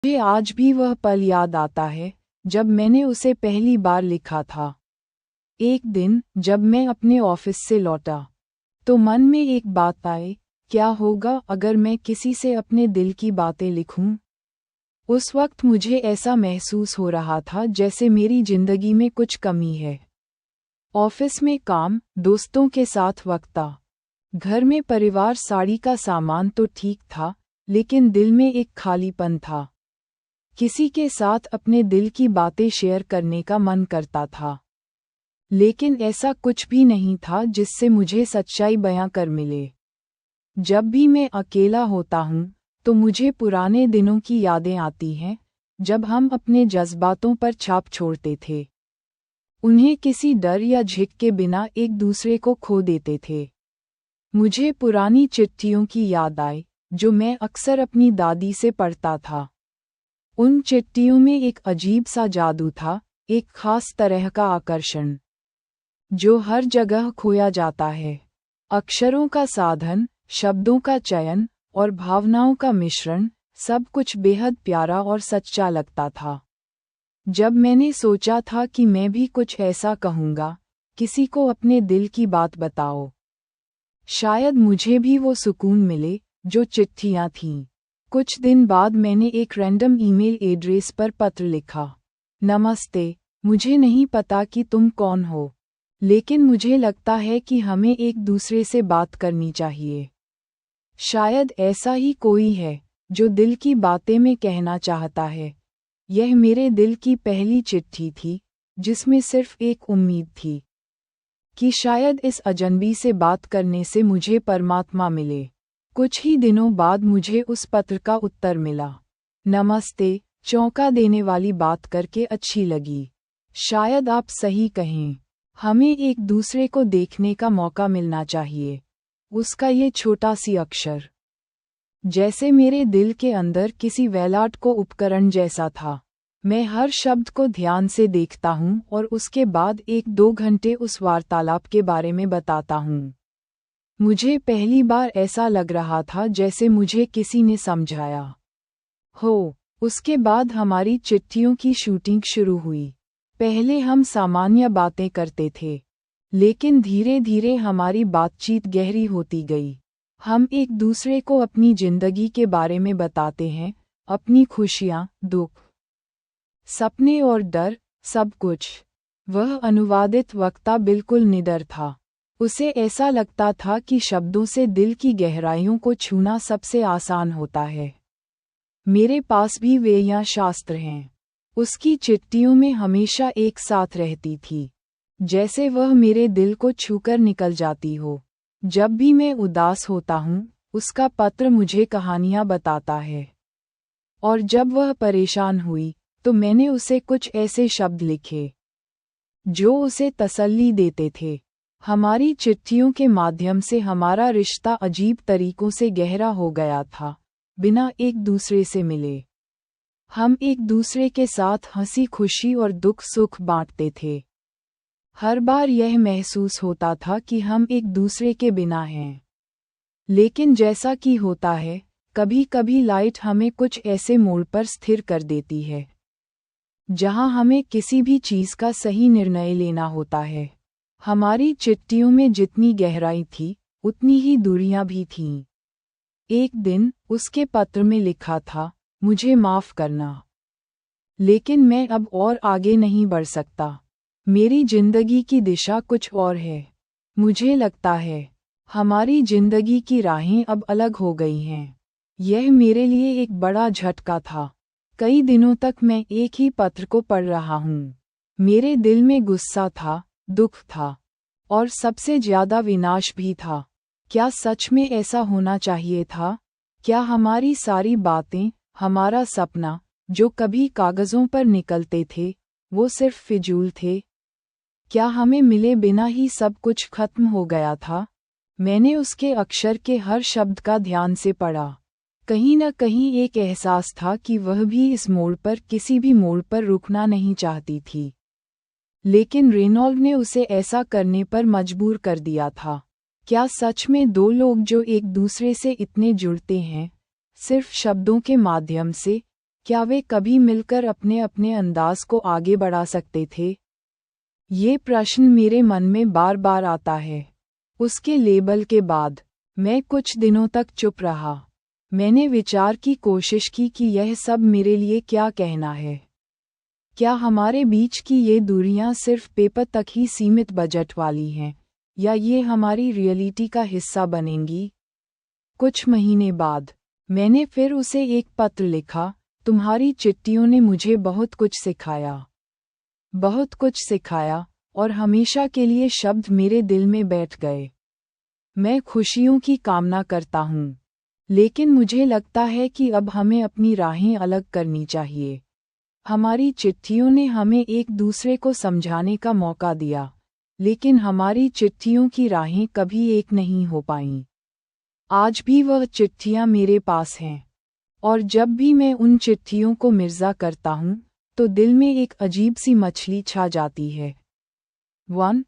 मुझे आज भी वह पल याद आता है जब मैंने उसे पहली बार लिखा था। एक दिन जब मैं अपने ऑफिस से लौटा तो मन में एक बात आई, क्या होगा अगर मैं किसी से अपने दिल की बातें लिखूं? उस वक्त मुझे ऐसा महसूस हो रहा था जैसे मेरी जिंदगी में कुछ कमी है। ऑफिस में काम, दोस्तों के साथ वक्ता, घर में परिवार, साड़ी का सामान तो ठीक था, लेकिन दिल में एक खालीपन था। किसी के साथ अपने दिल की बातें शेयर करने का मन करता था, लेकिन ऐसा कुछ भी नहीं था जिससे मुझे सच्चाई बयां कर मिले। जब भी मैं अकेला होता हूँ तो मुझे पुराने दिनों की यादें आती हैं, जब हम अपने जज्बातों पर छाप छोड़ते थे, उन्हें किसी डर या झिक के बिना एक दूसरे को खो देते थे। मुझे पुरानी चिट्ठियों की याद आई जो मैं अक्सर अपनी दादी से पढ़ता था। उन चिट्ठियों में एक अजीब सा जादू था, एक खास तरह का आकर्षण जो हर जगह खोया जाता है। अक्षरों का साधन, शब्दों का चयन और भावनाओं का मिश्रण, सब कुछ बेहद प्यारा और सच्चा लगता था। जब मैंने सोचा था कि मैं भी कुछ ऐसा कहूँगा, किसी को अपने दिल की बात बताओ, शायद मुझे भी वो सुकून मिले जो चिट्ठियाँ थीं। कुछ दिन बाद मैंने एक रैंडम ईमेल एड्रेस पर पत्र लिखा। नमस्ते, मुझे नहीं पता कि तुम कौन हो, लेकिन मुझे लगता है कि हमें एक दूसरे से बात करनी चाहिए। शायद ऐसा ही कोई है जो दिल की बातें में कहना चाहता है। यह मेरे दिल की पहली चिट्ठी थी, जिसमें सिर्फ एक उम्मीद थी कि शायद इस अजनबी से बात करने से मुझे परमात्मा मिले। कुछ ही दिनों बाद मुझे उस पत्र का उत्तर मिला। नमस्ते, चौंका देने वाली बात करके अच्छी लगी। शायद आप सही कहें, हमें एक दूसरे को देखने का मौका मिलना चाहिए। उसका ये छोटा सी अक्षर जैसे मेरे दिल के अंदर किसी वैलाट को उपकरण जैसा था। मैं हर शब्द को ध्यान से देखता हूँ और उसके बाद 1-2 घंटे उस वार्तालाप के बारे में बताता हूँ। मुझे पहली बार ऐसा लग रहा था जैसे मुझे किसी ने समझाया हो। उसके बाद हमारी चिट्ठियों की शूटिंग शुरू हुई। पहले हम सामान्य बातें करते थे, लेकिन धीरे धीरे हमारी बातचीत गहरी होती गई। हम एक दूसरे को अपनी जिंदगी के बारे में बताते हैं, अपनी खुशियाँ, दुख, सपने और डर, सब कुछ। वह अनुवादित वक्ता बिल्कुल निडर था। उसे ऐसा लगता था कि शब्दों से दिल की गहराइयों को छूना सबसे आसान होता है। मेरे पास भी वे यहाँ शास्त्र हैं। उसकी चिट्ठियों में हमेशा एक साथ रहती थी, जैसे वह मेरे दिल को छूकर निकल जाती हो। जब भी मैं उदास होता हूँ, उसका पत्र मुझे कहानियाँ बताता है। और जब वह परेशान हुई, तो मैंने उसे कुछ ऐसे शब्द लिखे जो उसे तसल्ली देते थे। हमारी चिट्ठियों के माध्यम से हमारा रिश्ता अजीब तरीकों से गहरा हो गया था, बिना एक दूसरे से मिले। हम एक दूसरे के साथ हंसी खुशी और दुख सुख बांटते थे। हर बार यह महसूस होता था कि हम एक दूसरे के बिना हैं। लेकिन जैसा कि होता है, कभी कभी लाइट हमें कुछ ऐसे मोड़ पर स्थिर कर देती है जहां हमें किसी भी चीज का सही निर्णय लेना होता है। हमारी चिट्ठियों में जितनी गहराई थी, उतनी ही दूरियां भी थीं। एक दिन उसके पत्र में लिखा था, मुझे माफ करना, लेकिन मैं अब और आगे नहीं बढ़ सकता। मेरी जिंदगी की दिशा कुछ और है। मुझे लगता है हमारी जिंदगी की राहें अब अलग हो गई हैं। यह मेरे लिए एक बड़ा झटका था। कई दिनों तक मैं एक ही पत्र को पढ़ रहा हूँ। मेरे दिल में गुस्सा था, दुख था, और सबसे ज्यादा विनाश भी था। क्या सच में ऐसा होना चाहिए था? क्या हमारी सारी बातें, हमारा सपना, जो कभी कागजों पर निकलते थे, वो सिर्फ फिजूल थे? क्या हमें मिले बिना ही सब कुछ खत्म हो गया था? मैंने उसके अक्षर के हर शब्द का ध्यान से पढ़ा। कहीं न कहीं एक एहसास था कि वह भी इस मोड़ पर, किसी भी मोड़ पर रुकना नहीं चाहती थी। लेकिन रेनॉल्ड ने उसे ऐसा करने पर मजबूर कर दिया था। क्या सच में दो लोग जो एक दूसरे से इतने जुड़ते हैं, सिर्फ शब्दों के माध्यम से, क्या वे कभी मिलकर अपने अपने अंदाज को आगे बढ़ा सकते थे? ये प्रश्न मेरे मन में बार बार आता है। उसके लेबल के बाद मैं कुछ दिनों तक चुप रहा। मैंने विचार की कोशिश की कि यह सब मेरे लिए क्या कहना है। क्या हमारे बीच की ये दूरियां सिर्फ पेपर तक ही सीमित बजट वाली हैं, या ये हमारी रियलिटी का हिस्सा बनेंगी? कुछ महीने बाद मैंने फिर उसे एक पत्र लिखा। तुम्हारी चिट्ठियों ने मुझे बहुत कुछ सिखाया। बहुत कुछ सिखाया, और हमेशा के लिए शब्द मेरे दिल में बैठ गए। मैं खुशियों की कामना करता हूँ, लेकिन मुझे लगता है कि अब हमें अपनी राहें अलग करनी चाहिए। हमारी चिट्ठियों ने हमें एक दूसरे को समझाने का मौका दिया, लेकिन हमारी चिट्ठियों की राहें कभी एक नहीं हो पाईं। आज भी वह चिट्ठियां मेरे पास हैं, और जब भी मैं उन चिट्ठियों को मिर्ज़ा करता हूँ, तो दिल में एक अजीब सी मछली छा जाती है। 1